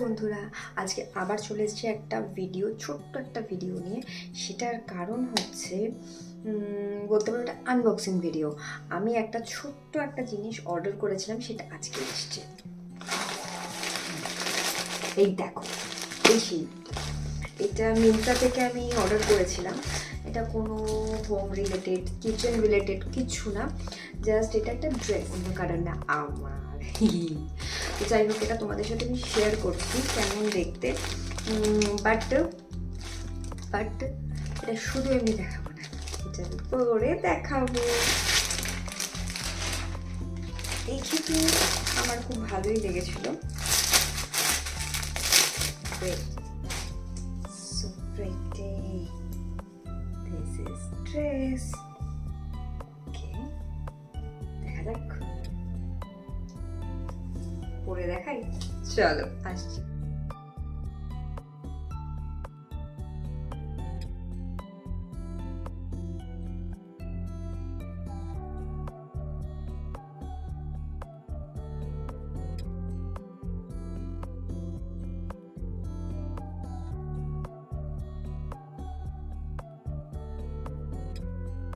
বন্ধুরা, আজকে আবার চলে এসেছে একটা ভিডিও, ছোট্ট একটা ভিডিও নিয়ে। সেটার কারণ হচ্ছে বলতে পারো একটা আনবক্সিং ভিডিও। আমি একটা ছোট্ট একটা জিনিস অর্ডার করেছিলাম, সেটা আজকে এসছে। এই দেখো, এই সেই এটা মিন্ত্রা থেকে আমি অর্ডার করেছিলাম। এটা কোনো হোম রিলেটেড, কিচেন রিলেটেড কিছু না, জাস্ট এটা একটা ড্রেস, অন্য কারণ না আমার। তো যাই হোক, এটা তোমাদের সাথে আমি শেয়ার করছি কেমন দেখতে। বাট এটা শুধু এমনি দেখাবো না, এটা পরে দেখাবো। এই কিন্তু আমার খুব ভালোই লেগেছিল। So pretty. This is dress. Okay. দেখা যাক, পরে দেখাই। চলো আসছি।